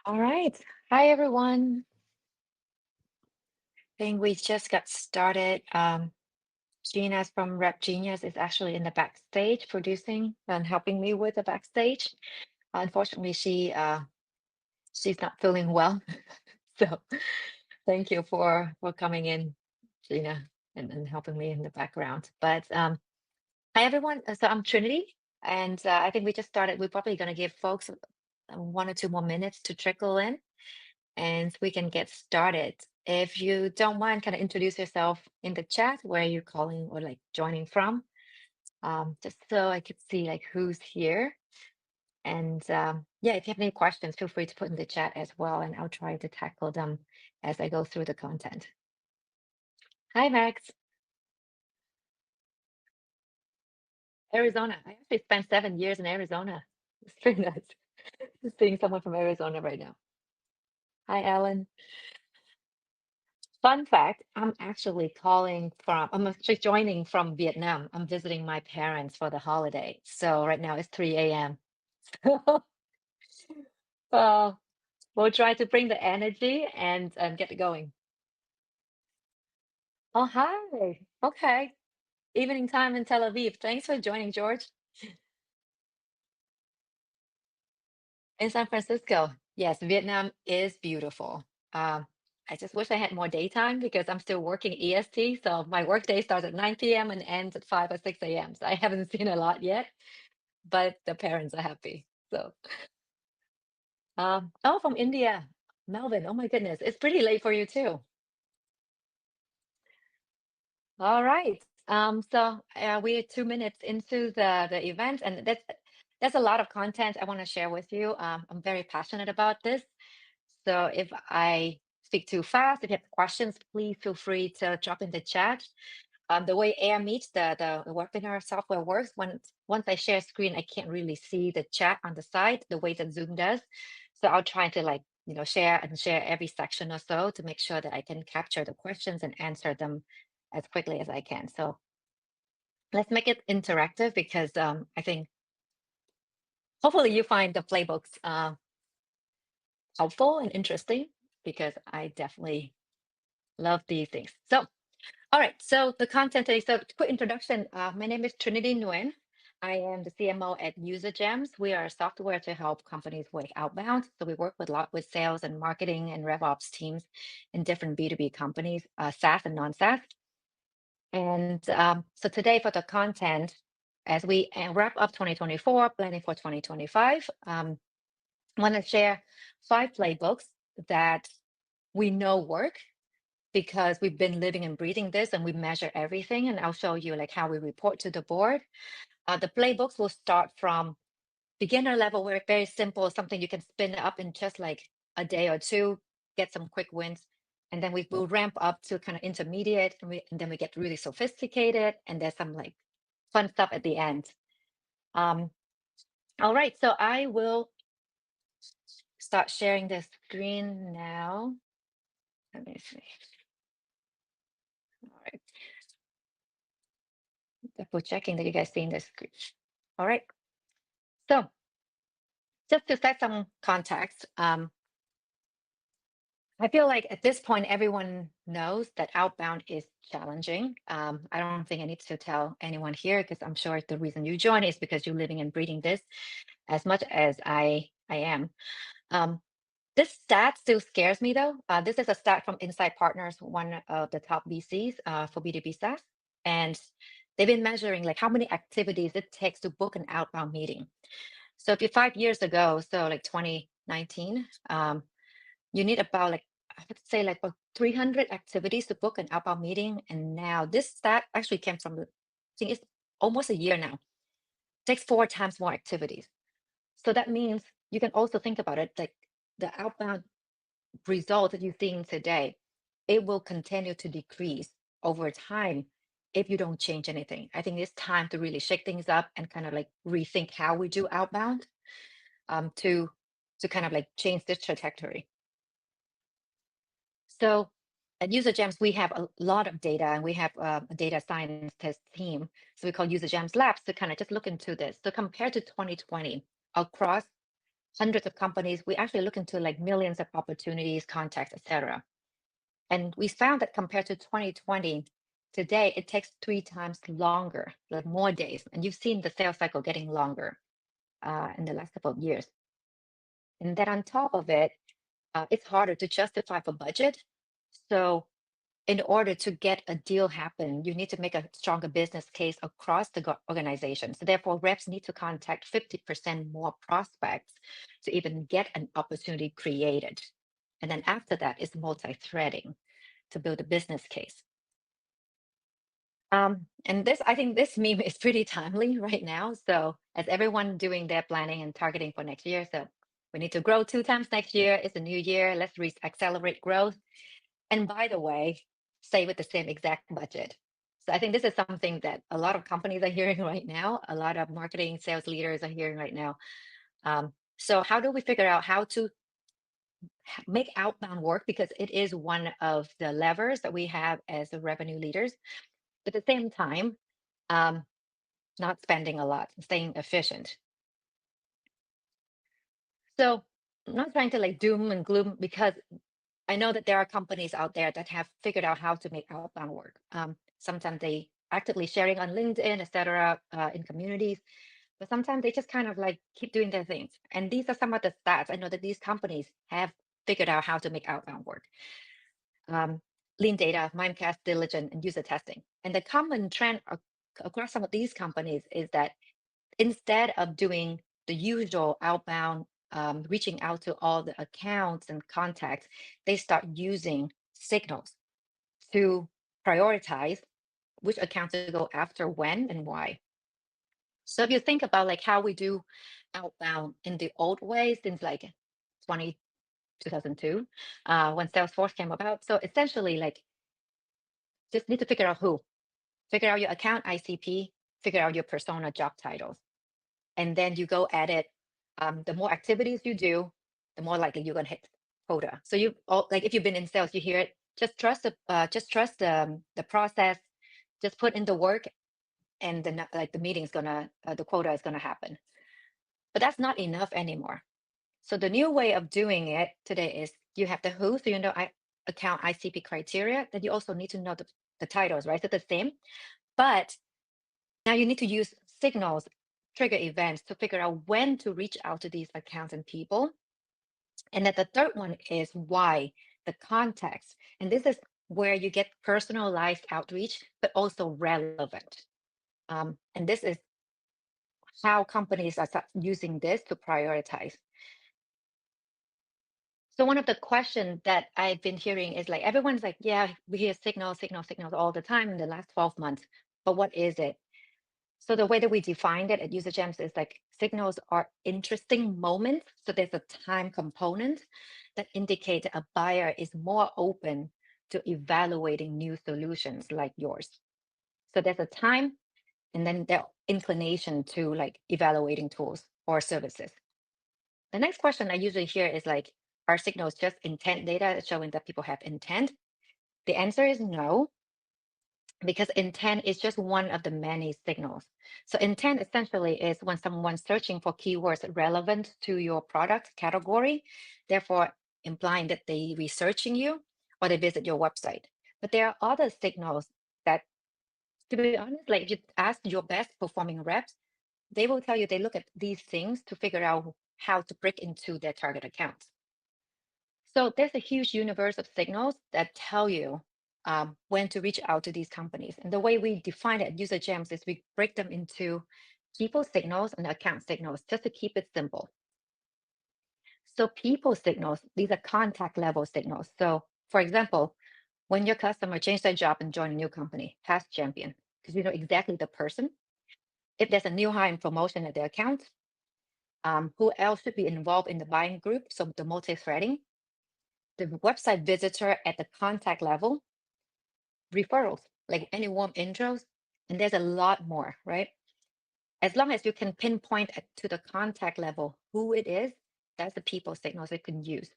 All right. Hi, everyone. I think we just got started. Gina's from Rep Genius is actually in the backstage producing and helping me with the backstage. Unfortunately, she's not feeling well. So thank you for coming in, Gina, and helping me in the background. But hi, everyone. So I'm Trinity, and I think we just started. We're probably going to give folks 1 or 2 more minutes to trickle in and we can get started. If you don't mind, kind of introduce yourself in the chat where you're calling or like joining from, just so I could see like who's here. And yeah, if you have any questions, feel free to put in the chat as well, and I'll try to tackle them as I go through the content. Hi, Max. Arizona. I actually spent 7 years in Arizona. It's pretty nice. Seeing someone from Arizona right now. Hi, Alan. Fun fact, I'm actually joining from Vietnam. I'm visiting my parents for the holiday. So right now it's 3 a.m. uh, we'll try to bring the energy and get it going. Oh, hi. Okay. Evening time in Tel Aviv. Thanks for joining, George. In San Francisco. Yes, Vietnam is beautiful. Um, I just wish I had more daytime because I'm still working EST. So my workday starts at 9 p.m. and ends at 5 or 6 a.m. So I haven't seen a lot yet, but the parents are happy. So, oh, from India, Melbourne. Oh my goodness, it's pretty late for you too. All right. We're 2 minutes into the event, and that's a lot of content I want to share with you. I'm very passionate about this. So if I speak too fast, if you have questions, please feel free to drop in the chat. The way Air Meet, the webinar software works, once I share screen, I can't really see the chat on the side the way that Zoom does. So I'll try to share every section or so to make sure that I can capture the questions and answer them as quickly as I can. So let's make it interactive because I think hopefully you find the playbooks helpful and interesting because I definitely love these things. So all right, so the content today, so quick introduction. My name is Trinity Nguyen. I am the CMO at UserGems. We are a software to help companies with outbound. So we work with a lot with sales and marketing and RevOps teams in different B2B companies, SaaS and non-SaaS. And so today for the content, as we wrap up 2024, planning for 2025, I want to share 5 playbooks that we know work because we've been living and breathing this and we measure everything. And I'll show you like how we report to the board. The playbooks will start from beginner level where it's very simple, something you can spin up in just like a day or two, get some quick wins. And then we will ramp up to kind of intermediate and then we get really sophisticated and there's some like fun stuff at the end. Um, all right, so I will start sharing the screen now. Let me see. All right, double checking that you guys seeing the screen. All right, so just to set some context, I feel like at this point, everyone knows that outbound is challenging. I don't think I need to tell anyone here because I'm sure the reason you join is because you're living and breathing this as much as I am. Um, this stat still scares me though. This is a stat from Insight Partners, one of the top VCs for B2B SaaS. And they've been measuring like how many activities it takes to book an outbound meeting. So if you 5 years ago, so like 2019, you need about like I would say like about 300 activities to book an outbound meeting. And now this stat actually came from I think it's almost a year now. Takes 4 times more activities. So that means you can also think about it like the outbound result that you're seeing today, it will continue to decrease over time if you don't change anything. I think it's time to really shake things up and kind of like rethink how we do outbound to kind of like change this trajectory. So at UserGems, we have a lot of data and we have a data scientist team. So we call UserGems Labs to kind of just look into this. So compared to 2020, across hundreds of companies. We actually look into like millions of opportunities, contacts, etc. And we found that compared to 2020, today it takes 3 times longer, like more days. And you've seen the sales cycle getting longer in the last couple of years. And then on top of it, it's harder to justify for budget. So in order to get a deal happen, you need to make a stronger business case across the organization. So therefore, reps need to contact 50% more prospects to even get an opportunity created. And then after that is multi-threading to build a business case. And this, I think this meme is pretty timely right now. So as everyone doing their planning and targeting for next year, so we need to grow 2 times next year. It's a new year. Let's accelerate growth. And by the way, stay with the same exact budget. So I think this is something that a lot of companies are hearing right now. A lot of marketing sales leaders are hearing right now. So how do we figure out how to make outbound work? Because it is one of the levers that we have as the revenue leaders. But at the same time, um, not spending a lot, staying efficient. So I'm not trying to like doom and gloom because I know that there are companies out there that have figured out how to make outbound work. Sometimes they actively sharing on LinkedIn, etc., in communities, but sometimes they just kind of like keep doing their things. And these are some of the stats. I know that these companies have figured out how to make outbound work. Um, Lean data, Mimecast, diligent, and user testing. And the common trend across some of these companies is that instead of doing the usual outbound, reaching out to all the accounts and contacts, they start using signals to prioritize which accounts to go after, when, and why. So if you think about like how we do outbound in the old way since like 2002, when Salesforce came about. So essentially, like just need to figure out who, figure out your account ICP, figure out your persona job titles, and then you go at it. The more activities you do, the more likely you're gonna hit quota. So you all like if you've been in sales, you hear it. Just trust the process. Just put in the work, and then like the meeting's gonna, the quota is gonna happen. But that's not enough anymore. So the new way of doing it today is you have the who, so you know account ICP criteria. Then you also need to know the titles, right? So the same, but now you need to use signals, trigger events to figure out when to reach out to these accounts and people. And then the third one is why, the context. And this is where you get personalized outreach, but also relevant. And this is how companies are using this to prioritize. So one of the questions that I've been hearing is like, everyone's like, yeah, we hear signals, signals, signals all the time in the last 12 months, but what is it? So the way that we defined it at UserGems is like signals are interesting moments. So there's a time component that indicate a buyer is more open to evaluating new solutions like yours. So there's a time and then their inclination to like evaluating tools or services. The next question I usually hear is like, are signals just intent data showing that people have intent? The answer is no, because intent is just one of the many signals. So intent essentially is when someone's searching for keywords relevant to your product category, therefore implying that they researching you or they visit your website. But there are other signals that, to be honest, like if you ask your best performing reps, they will tell you they look at these things to figure out how to break into their target accounts. So there's a huge universe of signals that tell you when to reach out to these companies. And the way we define it at UserGems is we break them into people signals and account signals just to keep it simple. So people signals, these are contact level signals. So for example, when your customer change their job and join a new company, past champion, because you know exactly the person. If there's a new hire and promotion at their account, who else should be involved in the buying group? So the multi-threading, the website visitor at the contact level, referrals, like any warm intros, and there's a lot more, right? As long as you can pinpoint to the contact level who it is, that's the people signals you can use.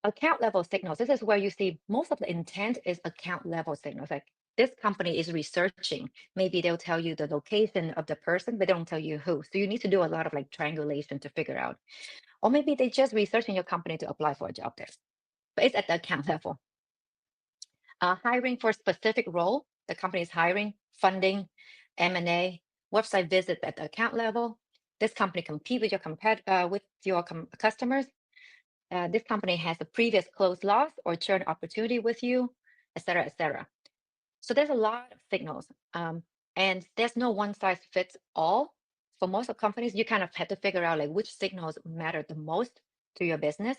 Account level signals, this is where you see most of the intent is account level signals, like this company is researching, maybe they'll tell you the location of the person, but they don't tell you who. So you need to do a lot of like triangulation to figure out. Or maybe they just researching your company to apply for a job there. But it's at the account level. Hiring for a specific role, the company is hiring, funding, M&A, website visits at the account level. This company compete with your customers. This company has a previous close loss or churn opportunity with you, et cetera, et cetera. So there's a lot of signals, and there's no one size fits all. For most of companies, you kind of have to figure out like which signals matter the most to your business.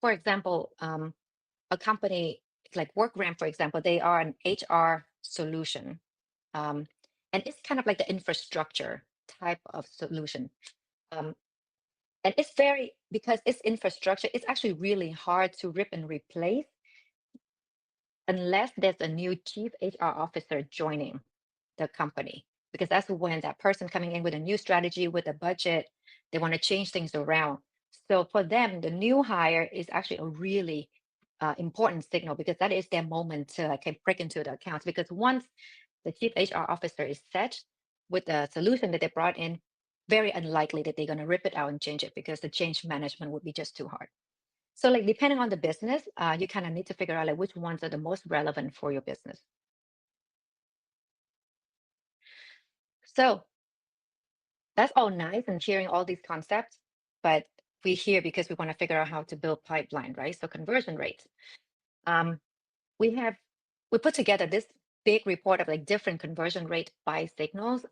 For example, a company like WorkRamp, for example, they are an HR solution. Um, and it's kind of like the infrastructure type of solution. Um, and it's very, because it's infrastructure, it's actually really hard to rip and replace unless there's a new chief HR officer joining the company. Because that's when that person coming in with a new strategy, with a budget, they want to change things around. So for them, the new hire is actually a really important signal, because that is their moment to like break into the accounts. Because once the chief HR officer is set with the solution that they brought in, very unlikely that they're going to rip it out and change it, because the change management would be just too hard. So like depending on the business, you kind of need to figure out like which ones are the most relevant for your business. So that's all nice and hearing all these concepts, but we're here because we want to figure out how to build pipeline, right? So conversion rates. Um, we have we put together this big report of like different conversion rate by signals.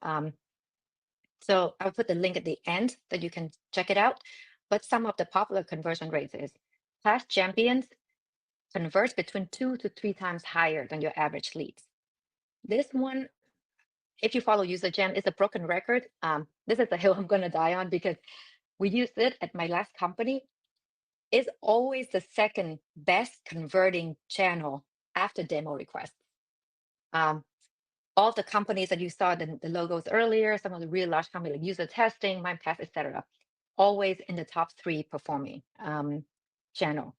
So I'll put the link at the end that you can check it out. But some of the popular conversion rates is past champions convert between 2 to 3 times higher than your average leads. This one, if you follow UserGem, is a broken record. This is a hill I'm going to die on, because we used it at my last company. It's always the second best converting channel after demo requests. Um, all the companies that you saw the logos earlier, some of the real large companies like user testing, Mimecast, etc., always in the top 3 performing channel.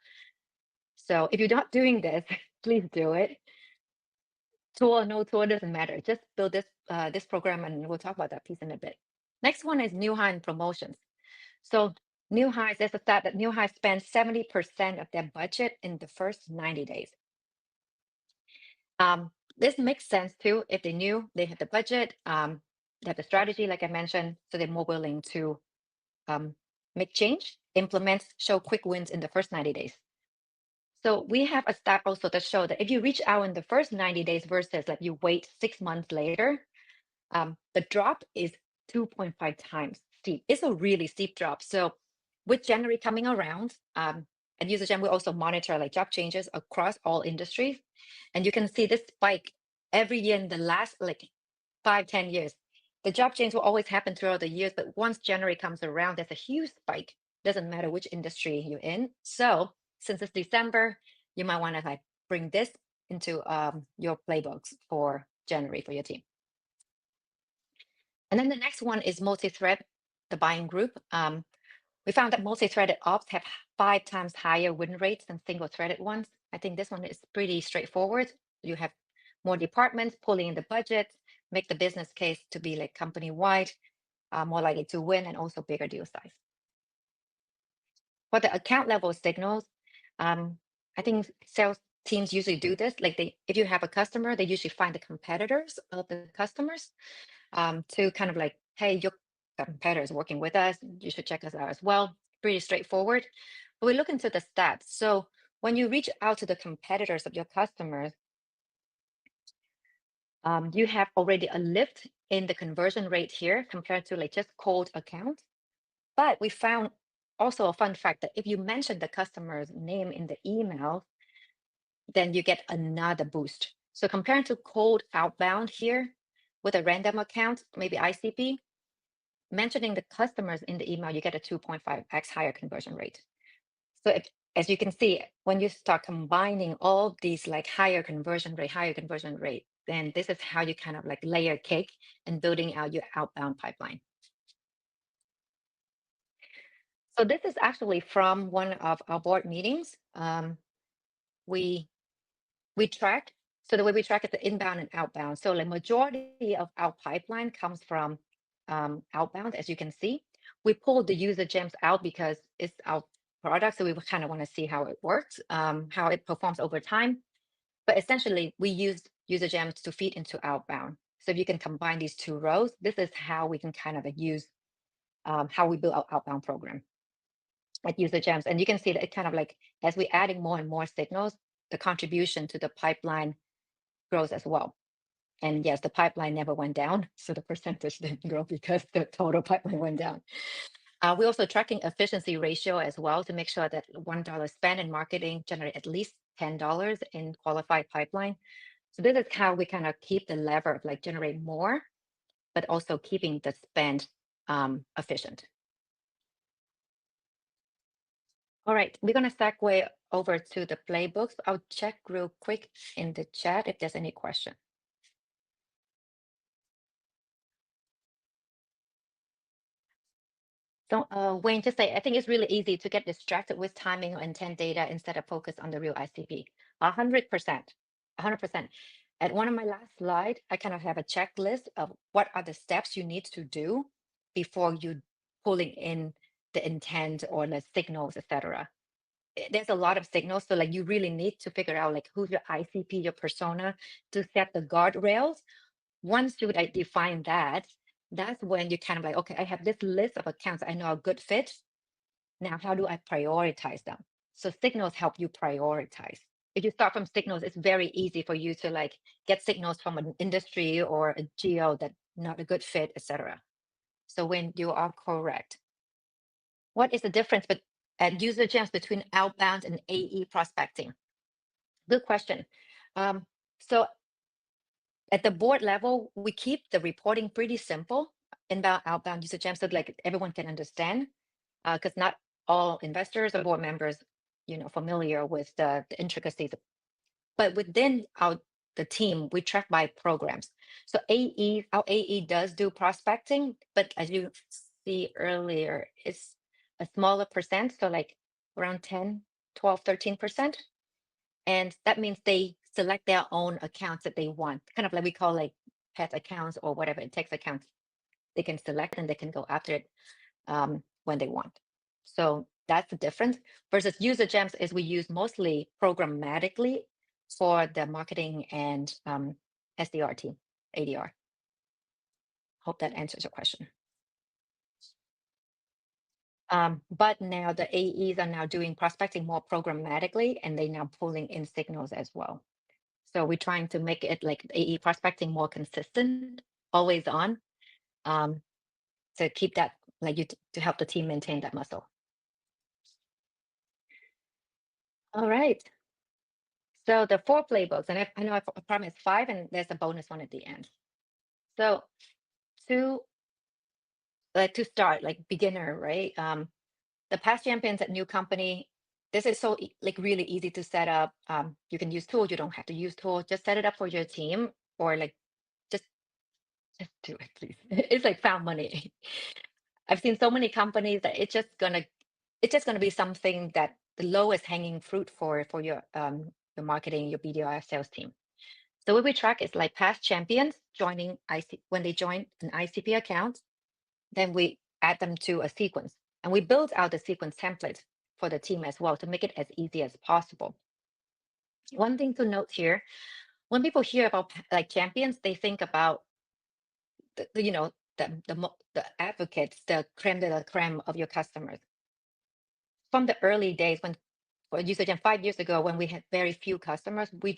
So if you're not doing this, please do it. Tool or no tool, doesn't matter. Just build this program, and we'll talk about that piece in a bit. Next one is new hire and promotions. So new hires, there's a stat that new hires spend 70% of their budget in the first 90 days. This makes sense too. If they knew they had the budget, they have the strategy, like I mentioned, so they're more willing to make change, implement, show quick wins in the first 90 days. So we have a stat also that show that if you reach out in the first 90 days versus like you wait 6 months later, the drop is 2.5 times steep. It's a really steep drop. So with January coming around, at UserGem, we also monitor like job changes across all industries. And you can see this spike every year in the last like 5, 10 years. The job change will always happen throughout the years, but once January comes around, there's a huge spike. Doesn't matter which industry you're in. So since it's December, you might want to like bring this into your playbooks for January for your team. And then the next one is multi-thread, the buying group. We found that multi-threaded ops have 5 times higher win rates than single-threaded ones. I think this one is pretty straightforward. You have more departments pulling in the budget, make the business case to be like company-wide, more likely to win, and also bigger deal size. For the account level signals, I think sales teams usually do this. Like if you have a customer, they usually find the competitors of the customers to kind of like, hey, your competitor is working with us. You should check us out as well. Pretty straightforward. But we look into the stats. So when you reach out to the competitors of your customers, you have already a lift in the conversion rate here compared to like just cold accounts. But we found also a fun fact that if you mention the customer's name in the email, then you get another boost. So comparing to cold outbound here with a random account, maybe ICP, mentioning the customers in the email, you get a 2.5x higher conversion rate. So as you can see, when you start combining all these like higher conversion rate, then this is how you kind of like layer cake and building out your outbound pipeline. So this is actually from one of our board meetings. We track So the way we track it, the inbound and outbound. So the majority of our pipeline comes from outbound, as you can see. We pulled the user gems out because it's our product, so we kind of want to see how it works, how it performs over time. But essentially, we use user gems to feed into outbound. So if you can combine these two rows, this is how we can kind of use how we build our outbound program at user gems. And you can see that it kind of like as we're adding more and more signals, the contribution to the pipeline grows as well. And yes, the pipeline never went down. So the percentage didn't grow because the total pipeline went down. We're also tracking efficiency ratio as well to make sure that $1 spent in marketing generate at least $10 in qualified pipeline. So this is how we kind of keep the lever of like generate more, but also keeping the spend efficient. All right, we're going to segue over to the playbooks. I'll check real quick in the chat if there's any question. So Wayne, just say, I think it's really easy to get distracted with timing or intent data instead of focus on the real ICP. 100%, 100%. At one of my last slides, I kind of have a checklist of what are the steps you need to do before you pulling in the intent or the signals, etc. There's a lot of signals, so like you really need to figure out like who's your ICP, your persona, to set the guardrails. Once you like define that, that's when you kind of like, okay, I have this list of accounts I know are good fit. Now, how do I prioritize them? So signals help you prioritize. If you start from signals, it's very easy for you to like get signals from an industry or a geo that not a good fit, etc. So when you are correct, what is the difference at user gems between outbound and AE prospecting? Good question. So at the board level, we keep the reporting pretty simple, inbound, outbound user gems, so like everyone can understand, because not all investors or board members, familiar with the intricacies. But within the team, we track by programs. So our AE does do prospecting, but as you see earlier, it's a smaller percent, so like around 10, 12, 13%. And that means they select their own accounts that they want, kind of like we call like pet accounts or whatever it takes accounts. They can select and they can go after it when they want. So that's the difference. Versus user gems is we use mostly programmatically for the marketing and SDR team, ADR. Hope that answers your question. But now the AEs are now doing prospecting more programmatically, and they now pulling in signals as well. So we're trying to make it like AE prospecting more consistent, always on, to keep that like to help the team maintain that muscle. All right. So the 4 playbooks, and I know I promised 5, and there's a bonus one at the end. So to start, like beginner, right? The past champions at new company, this is so like really easy to set up. You can use tools, you don't have to use tools. Just set it up for your team, or like just do it, please. It's like found money. I've seen so many companies that it's just gonna be something that the lowest hanging fruit for your marketing, your BDR sales team. So what we track is like past champions joining when they join an ICP account, then we add them to a sequence, and we build out the sequence template for the team as well to make it as easy as possible. One thing to note here, when people hear about like champions, they think about the advocates, the creme de la creme of your customers. From the early days when for UserGen 5 years ago, when we had very few customers, we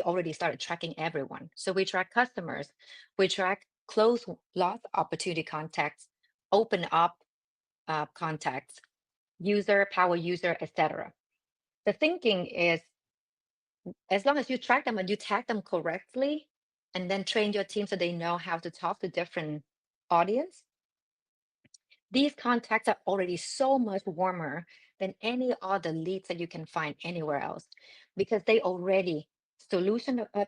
already started tracking everyone. So we track customers, we track close lost opportunity contacts, open up contacts, user, power user, etc. The thinking is as long as you track them and you tag them correctly, and then train your team so they know how to talk to different audience, these contacts are already so much warmer than any other leads that you can find anywhere else because they already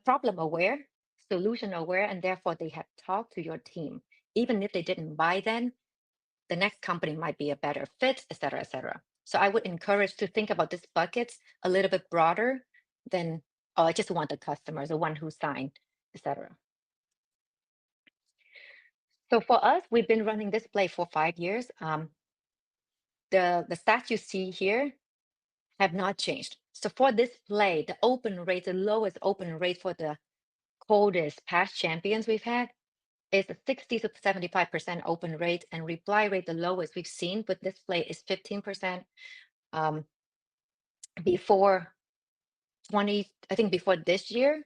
problem aware, solution aware, and therefore they have talked to your team. Even if they didn't buy then, the next company might be a better fit, et cetera, et cetera. So I would encourage to think about these buckets a little bit broader than oh, I just want the customers, the one who signed, etc. So for us, we've been running this play for 5 years. The stats you see here have not changed. So for this play, the open rate, the lowest open rate for the coldest past champions we've had is a 60 to 75% open rate, and reply rate, the lowest we've seen with this play is 15%. Um, before 20, I think before this year,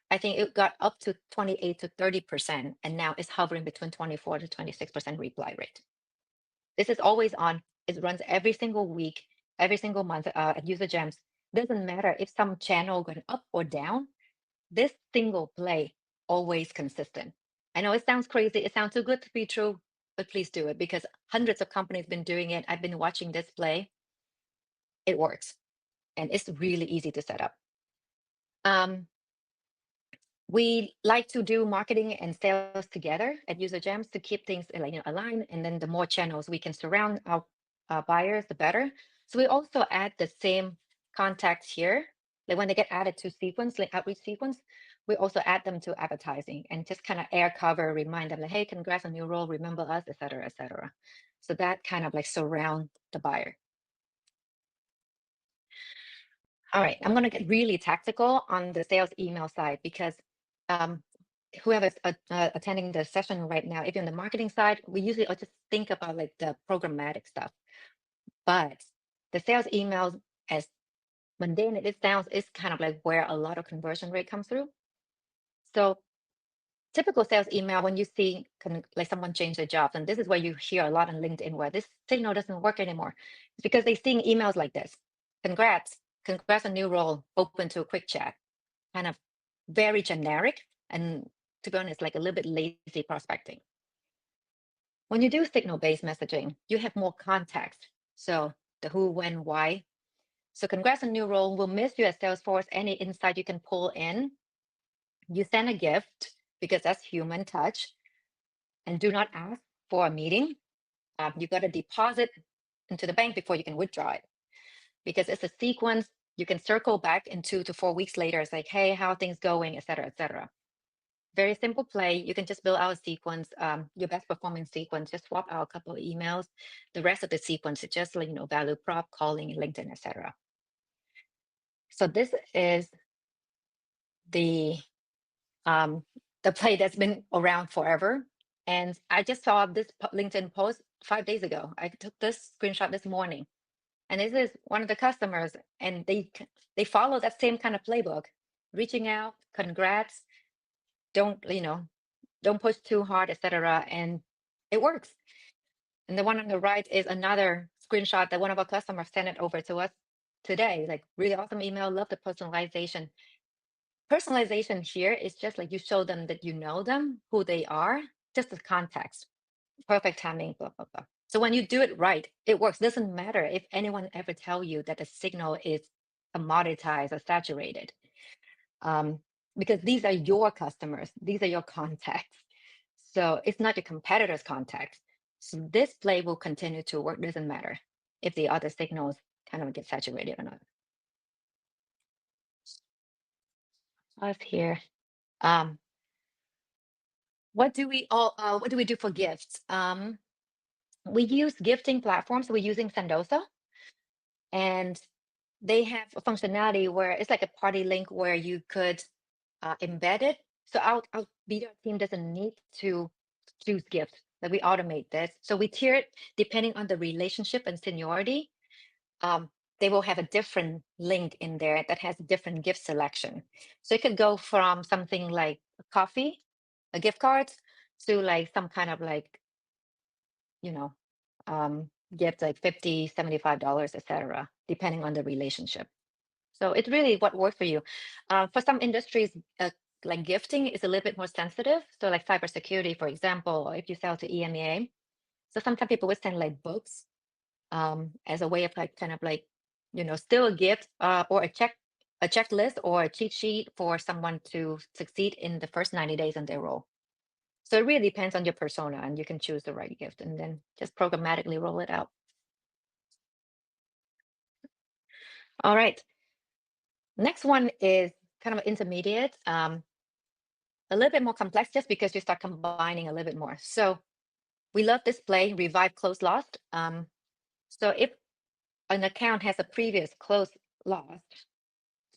I think it got up to 28 to 30%, and now it's hovering between 24 to 26% reply rate. This is always on. It runs every single week, every single month at UserGems. Doesn't matter if some channel going up or down, this single play always consistent. I know it sounds crazy. It sounds too good to be true, but please do it because hundreds of companies been doing it. I've been watching this play. It works, and it's really easy to set up. We like to do marketing and sales together at UserGems to keep things aligned, and then the more channels we can surround our buyers, the better. So we also add the same contacts here. Like when they get added to sequence, like outreach sequence, we also add them to advertising and just kind of air cover, remind them like, hey, congrats on your role, remember us, et cetera, et cetera. So that kind of like surround the buyer. All right, I'm going to get really tactical on the sales email side because whoever's attending the session right now, if you're on the marketing side, we usually just think about like the programmatic stuff. But the sales emails, as mundane it sounds, is kind of like where a lot of conversion rate comes through. So typical sales email, when you see like someone change their jobs, and this is where you hear a lot on LinkedIn where this signal doesn't work anymore, it's because they're seeing emails like this. Congrats on new role, open to a quick chat. Kind of very generic, and to be honest, like a little bit lazy prospecting. When you do signal-based messaging, you have more context. So the who, when, why. So congrats on new role. We'll miss you at Salesforce. Any insight you can pull in. You send a gift because that's human touch, and do not ask for a meeting. You got to deposit into the bank before you can withdraw it, because it's a sequence. You can circle back in 2 to 4 weeks later. It's like, hey, how are things going, et cetera, et cetera. Very simple play. You can just build out a sequence, your best performing sequence, just swap out a couple of emails. The rest of the sequence is just like, value prop, calling, LinkedIn, etc. So this is the play that's been around forever. And I just saw this LinkedIn post 5 days ago. I took this screenshot this morning. And this is one of the customers, and they follow that same kind of playbook, reaching out, congrats, don't push too hard, etc. And it works. And the one on the right is another screenshot that one of our customers sent it over to us today. Like, really awesome email, love the personalization. Personalization here is just like you show them that you know them, who they are, just the context. Perfect timing, blah, blah, blah. So when you do it right, it works. Doesn't matter if anyone ever tell you that the signal is commoditized or saturated. Because these are your customers, these are your contacts. So it's not your competitor's contacts. So this play will continue to work. Doesn't matter if the other signals kind of get saturated or not. Us here. What do we do for gifts? We use gifting platforms. We're using Sendoso, and they have a functionality where it's like a party link where you could embed it. So our BDR team doesn't need to choose gifts. That we automate this. So we tier it depending on the relationship and seniority. They will have a different link in there that has a different gift selection. So it could go from something like coffee, a gift card, to like some kind of like, gift like $50, $75, etc., depending on the relationship. So it's really what works for you. For some industries, like gifting is a little bit more sensitive. So like cybersecurity, for example, or if you sell to EMEA. So sometimes people would send like books as a way of like kind of like, still a gift or a checklist or a cheat sheet for someone to succeed in the first 90 days in their role. So it really depends on your persona, and you can choose the right gift and then just programmatically roll it out. All right. Next one is kind of intermediate, a little bit more complex just because you start combining a little bit more. So we love display, revive, close lost. So if an account has a previous close lost,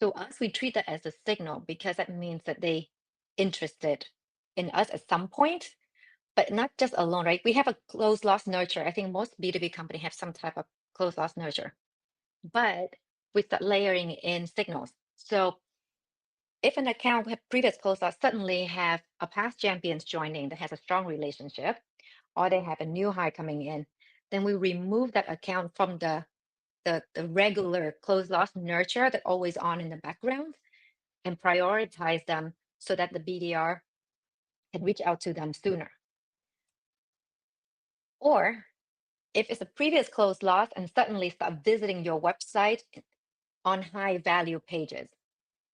to us, we treat that as a signal because that means that they interested in us at some point, but not just alone, right? We have a close loss nurture. I think most B2B company have some type of close loss nurture, but we start layering in signals. So if an account with previous close loss suddenly have a past champions joining that has a strong relationship, or they have a new hire coming in, then we remove that account from the regular close loss nurture that always on in the background and prioritize them so that the BDR can reach out to them sooner. Or if it's a previous close loss and suddenly start visiting your website on high value pages.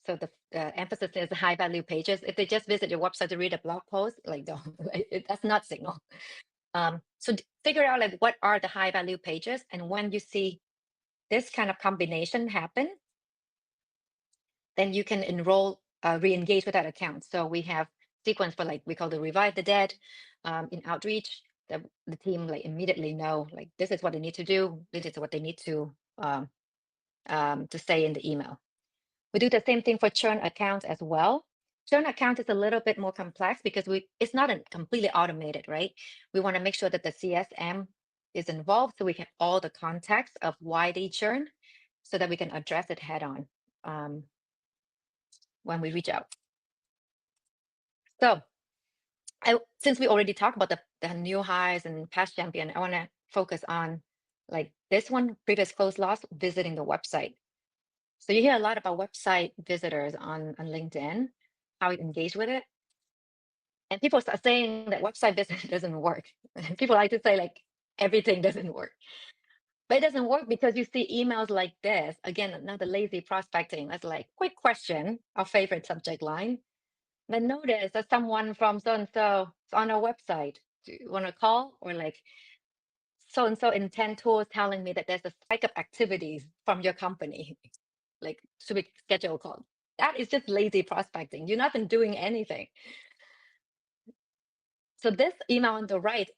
So the emphasis is high value pages. If they just visit your website to read a blog post, like don't, that's not signal. So figure out like what are the high value pages, and when you see this kind of combination happen, then you can enroll, re-engage with that account. So we have sequence for like we call the revive the dead in outreach. The team like immediately know like this is what they need to do. This is what they need to say in the email. We do the same thing for churn accounts as well. Churn account is a little bit more complex because it's not completely automated, right? We want to make sure that the CSM is involved so we have all the context of why they churn so that we can address it head on when we reach out. So since we already talked about the new hires and past champion, I want to focus on like this one, previous close loss, visiting the website. So you hear a lot about website visitors on LinkedIn, how you engage with it. And people start saying that website business doesn't work. People like to say like everything doesn't work. But it doesn't work because you see emails like this. Again, another lazy prospecting. That's like, quick question, our favorite subject line. Then notice that someone from so and so is on our website. Do you want to call? Or like so and so intent tools telling me that there's a spike of activities from your company. Like, should we schedule a call? That is just lazy prospecting. You're not been doing anything. So this email on the right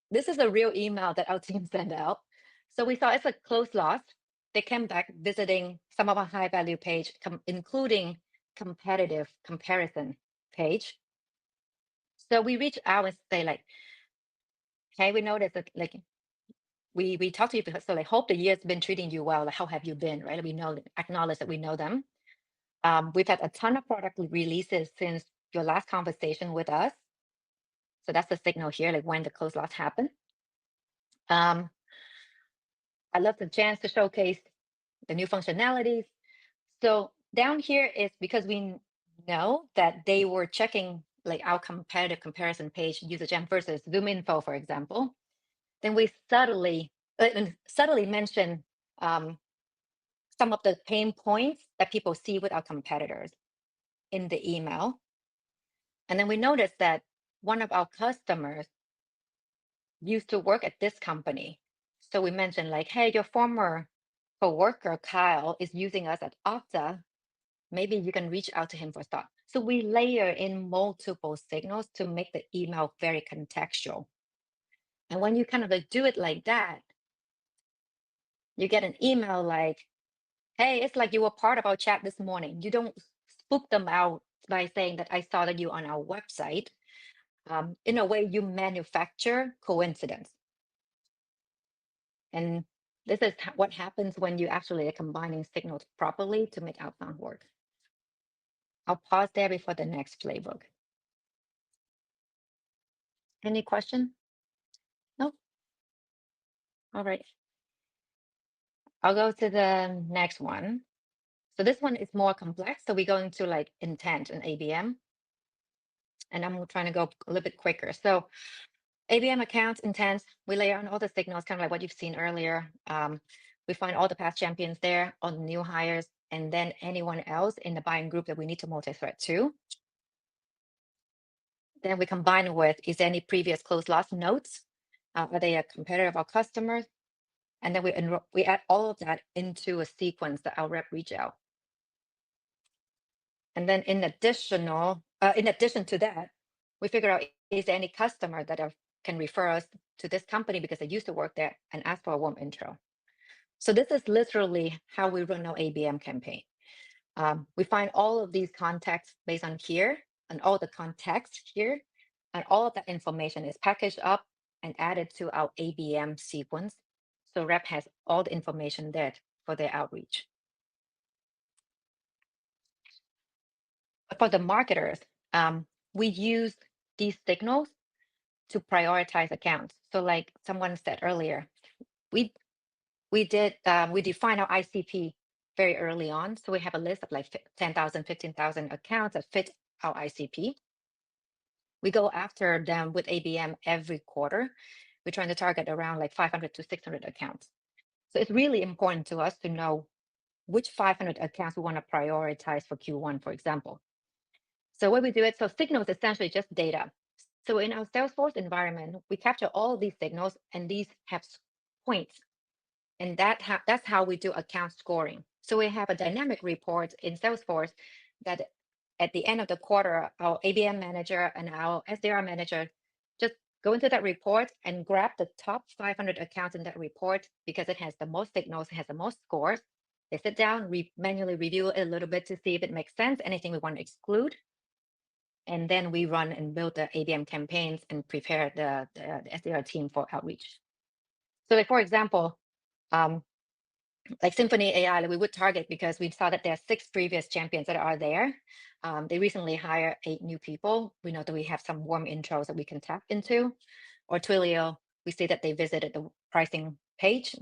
this is a real email that our team sent out. So we saw it's a close loss. They came back visiting some of our high value page, including competitive comparison page. So we reach out and say like, hey, we noticed that like we talked to you because so like hope the year's been treating you well. Like how have you been, right? We know acknowledge that we know them. We've had a ton of product releases since your last conversation with us. So that's the signal here, like when the close loss happened. I love the chance to showcase the new functionalities. So down here is because we know that they were checking like our competitive comparison page, UserGems versus ZoomInfo, for example. Then we subtly mention some of the pain points that people see with our competitors in the email. And then we noticed that one of our customers used to work at this company. So we mentioned like, hey, your former coworker, Kyle, is using us at Okta. Maybe you can reach out to him for thought. So we layer in multiple signals to make the email very contextual. And when you kind of like do it like that, you get an email like, hey, it's like you were part of our chat this morning. You don't spook them out by saying that I saw that you on our website. In a way, you manufacture coincidence. And this is what happens when you actually are combining signals properly to make outbound work. I'll pause there before the next playbook. Any question? No? All right. I'll go to the next one. So this one is more complex. So we go into like intent and ABM. And I'm trying to go a little bit quicker. So ABM accounts, intent, we layer on all the signals, kind of like what you've seen earlier. We find all the past champions there, all the new hires, and then anyone else in the buying group that we need to multi-thread to. Then we combine with, is there any previous close loss notes? Are they a competitor of our customers? And then we add all of that into a sequence that our rep reach out. And then in addition to that, we figure out, is there any customer that can refer us to this company because they used to work there, and ask for a warm intro. So this is literally how we run our ABM campaign. We find all of these contacts based on here, and all the context here, and all of that information is packaged up and added to our ABM sequence. So rep has all the information there for their outreach. But for the marketers, we use these signals to prioritize accounts. So like someone said earlier, we define our ICP very early on. So we have a list of like 10,000, 15,000 accounts that fit our ICP. We go after them with ABM every quarter. We're trying to target around like 500 to 600 accounts. So it's really important to us to know which 500 accounts we want to prioritize for Q1, for example. So what we do it, so signals essentially just data. So in our Salesforce environment, we capture all these signals, and these have points. And that's how we do account scoring. So we have a dynamic report in Salesforce that at the end of the quarter, our ABM manager and our SDR manager just go into that report and grab the top 500 accounts in that report because it has the most signals, it has the most scores. They sit down, manually review it a little bit to see if it makes sense, anything we want to exclude. And then we run and build the ABM campaigns and prepare the SDR team for outreach. So like, for example, like Symphony AI, we would target because we saw that there are 6 previous champions that are there. They recently hired 8 new people. We know that we have some warm intros that we can tap into. Or Twilio, we see that they visited the pricing page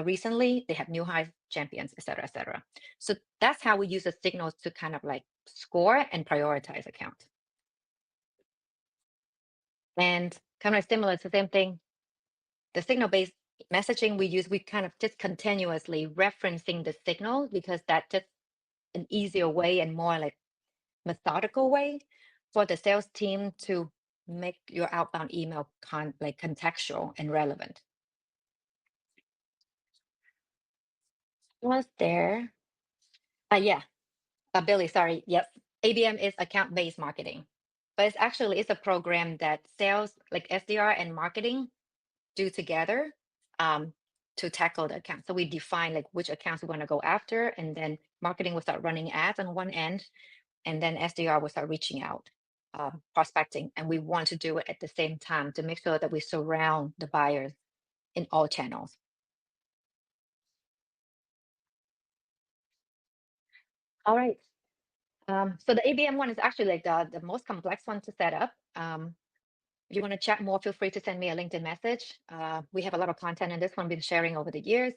recently. They have new high champions, et cetera, et cetera. So that's how we use the signals to kind of like score and prioritize accounts. And kind of similar, it's the same thing. The signal-based messaging we use, we kind of just continuously referencing the signal because that's just an easier way and more like methodical way for the sales team to make your outbound email contextual and relevant. Was there? Yeah, Billy, sorry. Yep. ABM is account-based marketing, but it's a program that sales like SDR and marketing do together to tackle the account. So we define like which accounts we want to go after, and then marketing will start running ads on one end, and then SDR will start reaching out, prospecting, and we want to do it at the same time to make sure that we surround the buyers in all channels. All right. So the ABM one is actually like the most complex one to set up. If you want to chat more, feel free to send me a LinkedIn message. We have a lot of content in this one, been sharing over the years.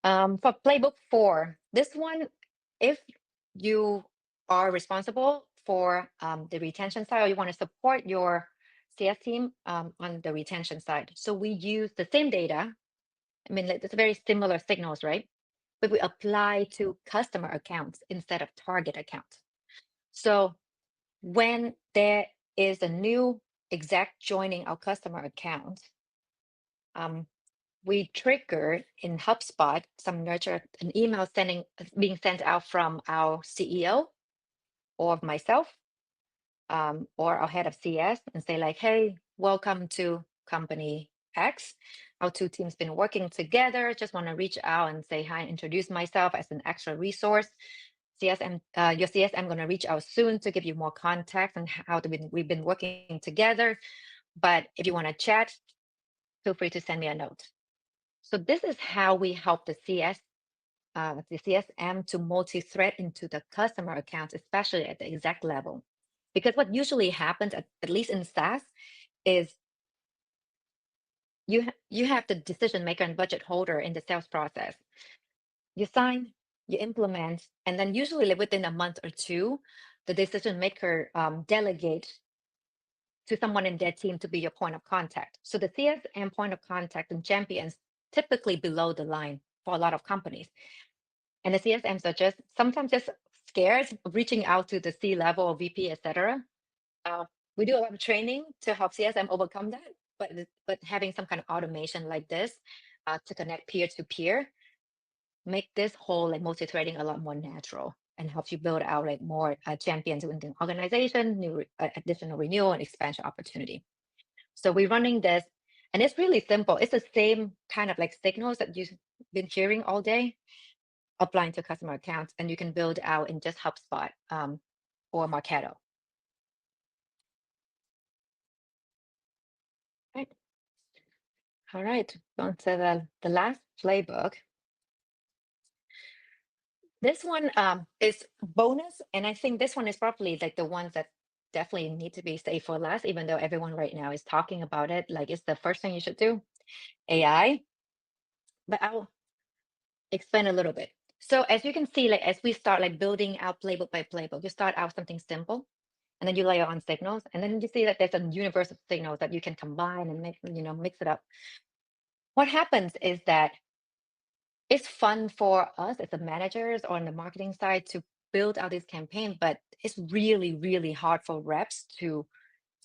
For Playbook 4, this one, if you are responsible for the retention side, or you want to support your CS team on the retention side. So we use the same data. I mean, it's very similar signals, right? But we apply to customer accounts instead of target accounts. So when there is a new exec joining our customer account, we trigger in HubSpot an email being sent out from our CEO or myself, or our head of CS, and say like, hey, welcome to company X. Our 2 teams been working together. Just want to reach out and say hi and introduce myself as an extra resource. CSM, your CSM going to reach out soon to give you more context on how we've been working together. But if you want to chat, feel free to send me a note. So this is how we help the CSM to multi-thread into the customer accounts, especially at the exec level. Because what usually happens, at least in SaaS, is you have the decision maker and budget holder in the sales process. You sign, you implement, and then usually within a month or 2, the decision maker delegates to someone in their team to be your point of contact. So the CSM point of contact and champions typically below the line for a lot of companies. And the CSMs are sometimes just scared of reaching out to the C-level or VP, etc. We do a lot of training to help CSM overcome that, but having some kind of automation like this to connect peer to peer, make this whole like multi-threading a lot more natural and helps you build out like more champions within the organization, new additional renewal and expansion opportunity. So we're running this, and it's really simple. It's the same kind of like signals that you've been hearing all day, applying to customer accounts, and you can build out in just HubSpot or Marketo. Right. All right, on to the last playbook. This one is bonus, and I think this one is probably like the ones that definitely need to be saved for last, even though everyone right now is talking about it. Like it's the first thing you should do, AI. But I'll explain a little bit. So as you can see, like as we start like building out playbook by playbook, you start out something simple, and then you layer on signals, and then you see that there's a universe of signals that you can combine and make, mix it up. What happens is that it's fun for us as the managers or on the marketing side to build out this campaign, but it's really, really hard for reps to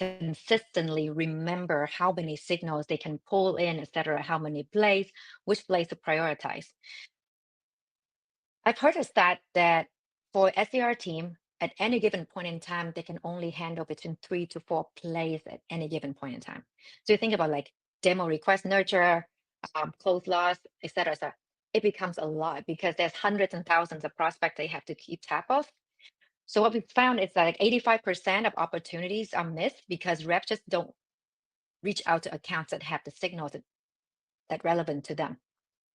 consistently remember how many signals they can pull in, et cetera, how many plays, which plays to prioritize. I've heard a stat that for SDR team, at any given point in time, they can only handle between 3 to 4 plays at any given point in time. So you think about like demo request nurture, close loss, et cetera, et cetera. It becomes a lot because there's hundreds and thousands of prospects they have to keep track of. So what we found is that like 85% of opportunities are missed because reps just don't reach out to accounts that have the signals that relevant to them.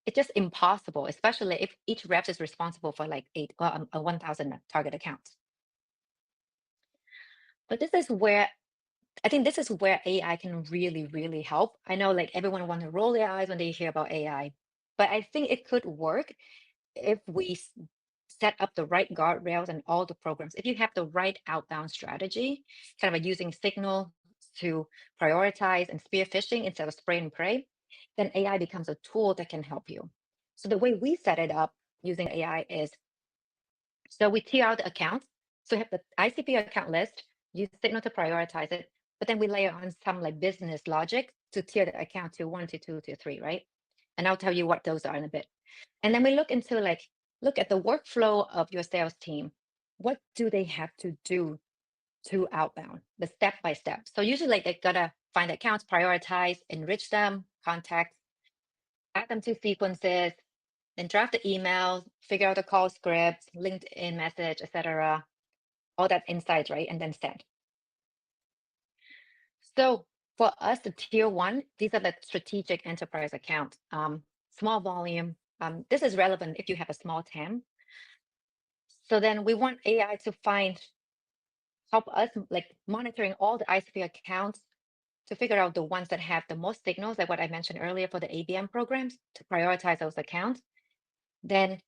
It's just impossible, especially if each rep is responsible for like 1,000 target accounts. But this is where I think this is where AI can really, really help. I know like everyone wants to roll their eyes when they hear about AI, but I think it could work if we set up the right guardrails and all the programs. If you have the right outbound strategy, kind of using signal to prioritize and spear phishing instead of spray and pray, then AI becomes a tool that can help you. So the way we set it up using AI is, so we tier out the accounts. So we have the ICP account list, use signal to prioritize it, but then we layer on some like business logic to tier the account to 1 to 2 to 3, right? And I'll tell you what those are in a bit. And then we look into like, look at the workflow of your sales team. What do they have to do to outbound, the step by step? So usually like they gotta find accounts, prioritize, enrich them, contact, add them to sequences, then draft the email, figure out the call scripts, LinkedIn message, etc. All that insights, right? And then send. So for us, the tier one, these are the strategic enterprise accounts, small volume. This is relevant if you have a small TAM. So then we want AI to help us like monitoring all the ICP accounts to figure out the ones that have the most signals, like what I mentioned earlier for the ABM programs, to prioritize those accounts. Then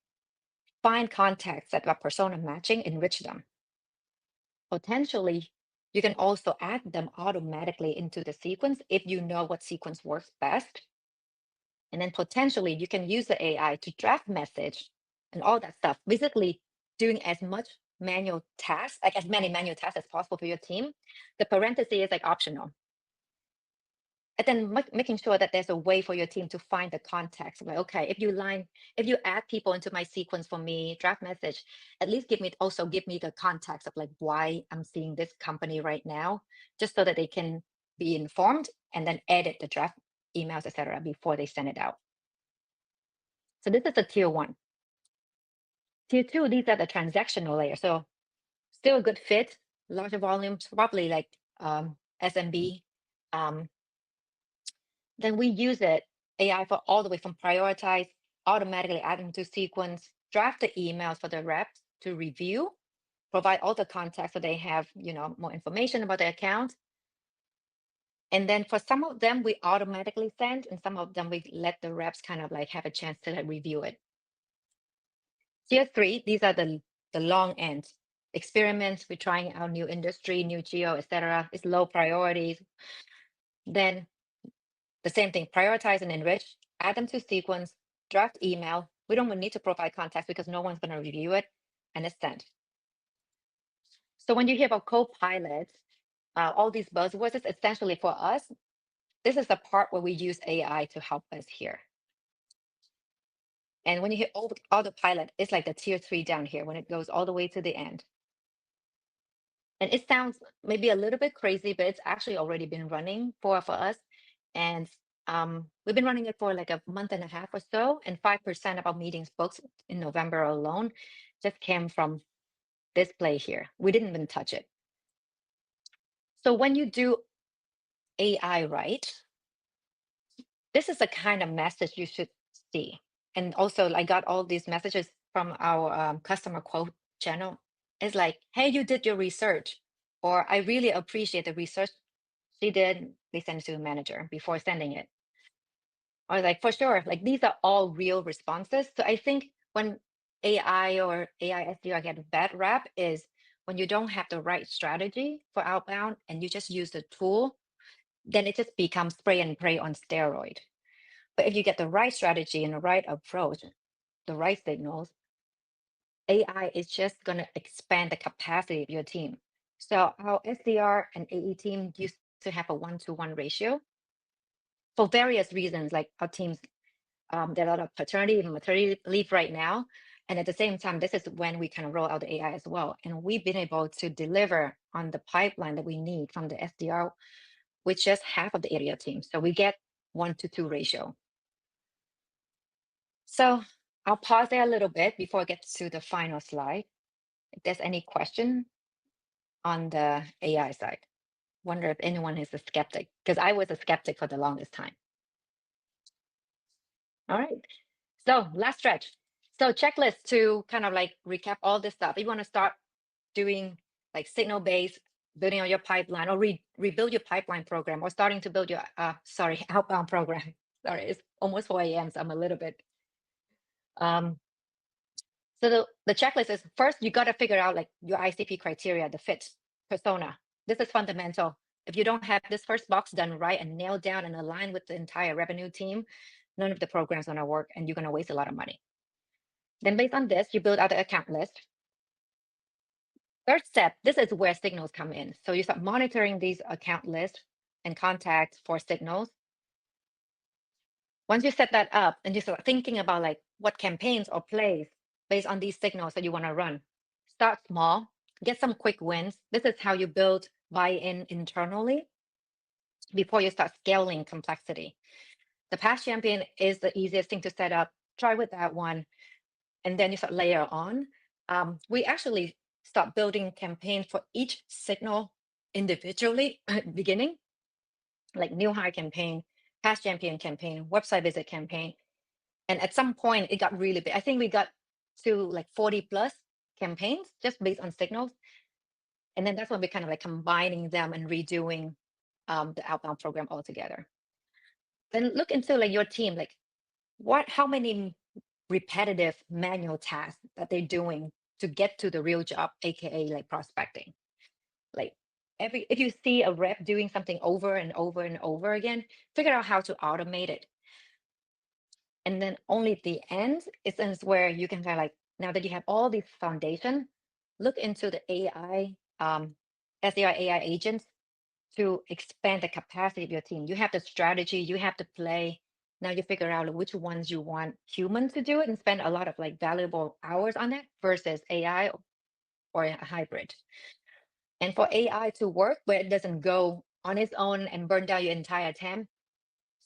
find contacts that are persona matching, enrich them. Potentially, you can also add them automatically into the sequence if you know what sequence works best. And then potentially you can use the AI to draft message and all that stuff, basically doing as much manual tasks, like as many manual tasks as possible for your team. The parenthesis is like optional. And then making sure that there's a way for your team to find the context. Like, okay, if you add people into my sequence for me, draft message, at least give me the context of like why I'm seeing this company right now, just so that they can be informed and then edit the draft emails, etc., before they send it out. So this is a tier one. Tier two, these are the transactional layer. So still a good fit, larger volumes, probably like SMB. Then we use it, AI, for all the way from prioritize, automatically add them to sequence, draft the emails for the reps to review, provide all the context so they have, more information about the account. And then for some of them, we automatically send, and some of them we let the reps kind of like have a chance to like review it. Tier three, these are the long ends. Experiments, we're trying out new industry, new geo, etc. It's low priorities. Then the same thing, prioritize and enrich, add them to sequence, draft email. We don't need to provide context because no one's going to review it, and it's sent. So when you hear about co-pilots, all these buzzwords, it's essentially for us, this is the part where we use AI to help us here. And when you hit autopilot, it's like the tier 3 down here when it goes all the way to the end. And it sounds maybe a little bit crazy, but it's actually already been running for us. And we've been running it for like a month and a half or so. And 5% of our meetings booked in November alone just came from this play here. We didn't even touch it. So when you do AI right, this is the kind of message you should see. And also, I got all these messages from our customer quote channel. It's like, hey, you did your research, or I really appreciate the research she did. They send it to a manager before sending it. Or like, for sure, like these are all real responses. So I think when AI or AI SDR get a bad rap is when you don't have the right strategy for outbound and you just use the tool, then it just becomes spray and pray on steroid. But if you get the right strategy and the right approach, the right signals, AI is just going to expand the capacity of your team. So our SDR and AE team used to have a 1-to-1 ratio for various reasons, like our teams, there are a lot of paternity and maternity leave right now. And at the same time, this is when we kind of roll out the AI as well. And we've been able to deliver on the pipeline that we need from the SDR with just half of the area team. So we get 1-to-2 ratio. So I'll pause there a little bit before I get to the final slide. If there's any question on the AI side, wonder if anyone is a skeptic, because I was a skeptic for the longest time. All right. So last stretch. So checklist to kind of like recap all this stuff. If you want to start doing like signal based, building on your pipeline or rebuild your pipeline program or starting to build your, outbound program. Sorry, it's almost 4 a.m. So I'm a little bit, um, so the checklist is first, you got to figure out like your ICP criteria, the fit persona. This is fundamental. If you don't have this first box done right and nailed down and aligned with the entire revenue team, none of the programs going to work and you're going to waste a lot of money. Then based on this, you build out the account list. Third step, this is where signals come in. So you start monitoring these account lists and contacts for signals. Once you set that up and you start thinking about like what campaigns or plays based on these signals that you want to run, start small, get some quick wins. This is how you build buy-in internally before you start scaling complexity. The past champion is the easiest thing to set up. Try with that one, and then you start layer on. We actually start building campaigns for each signal individually at the beginning, like new hire campaign, past champion campaign, website visit campaign. And at some point, it got really big. I think we got to like 40 plus campaigns just based on signals. And then that's when we're kind of like combining them and redoing the outbound program altogether. Then look into like your team, like how many repetitive manual tasks that they're doing to get to the real job, aka like prospecting. Like if you see a rep doing something over and over and over again, figure out how to automate it. And then only at the end is where you can kind of like, now that you have all these foundation, look into the AI, SDR AI agents to expand the capacity of your team. You have the strategy, you have the play. Now you figure out which ones you want humans to do it and spend a lot of like valuable hours on it versus AI or a hybrid. And for AI to work where it doesn't go on its own and burn down your entire team,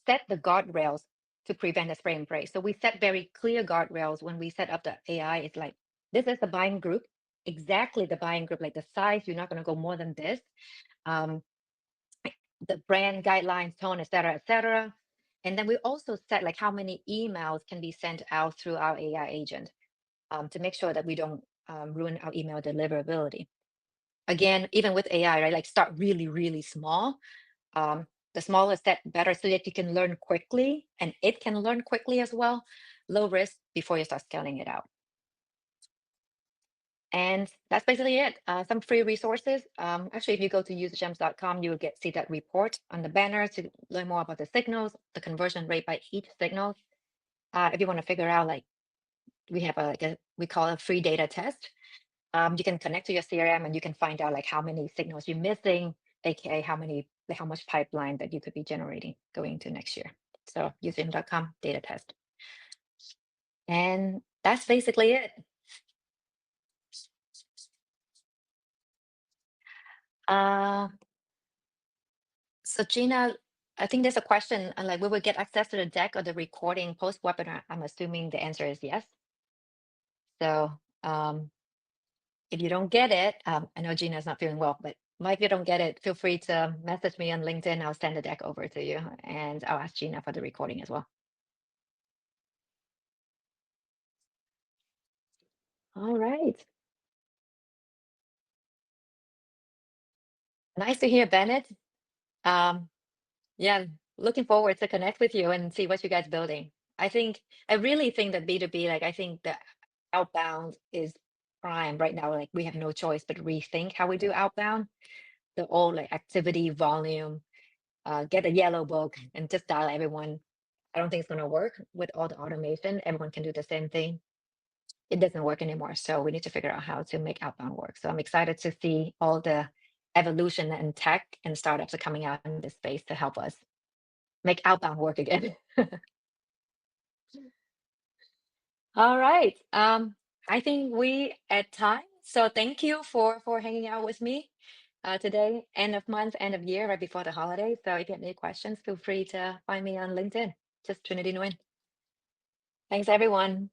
set the guardrails to prevent a spray and pray. So we set very clear guardrails when we set up the AI. It's like, this is the buying group, exactly the buying group, like the size, you're not going to go more than this. Um, the brand guidelines, tone, et cetera, et cetera. And then we also set like how many emails can be sent out through our AI agent to make sure that we don't ruin our email deliverability. Again, even with AI, right? Like start really, really small. The smaller set better so that you can learn quickly and it can learn quickly as well. Low risk before you start scaling it out. And that's basically it. Some free resources. Actually, if you go to usergems.com, you will see that report on the banner to learn more about the signals, the conversion rate by each signal. If you want to figure out, like, we have we call it a free data test. You can connect to your CRM and you can find out like how many signals you're missing, aka how much pipeline that you could be generating going into next year. So usergems.com data test. And that's basically it. Uh, so Gina, I think there's a question, like, we will get access to the deck or the recording post webinar. I'm assuming the answer is yes. So if you don't get it, I know Gina's not feeling well, but if you don't get it, feel free to message me on LinkedIn. I'll send the deck over to you, and I'll ask Gina for the recording as well. All right. Nice to hear, Bennett. Um, yeah, looking forward to connect with you and see what you guys building. I really think that B2B, like, I think that outbound is prime right now. Like, we have no choice but rethink how we do outbound. The old, like, activity volume, get a yellow book and just dial everyone. I don't think it's going to work with all the automation. Everyone can do the same thing. It doesn't work anymore. So we need to figure out how to make outbound work. So I'm excited to see all the evolution and tech and startups are coming out in this space to help us make outbound work again. All right. I think we at time. So thank you for hanging out with me today, end of month, end of year, right before the holidays. So if you have any questions, feel free to find me on LinkedIn. Just Trinity Nguyen. Thanks, everyone.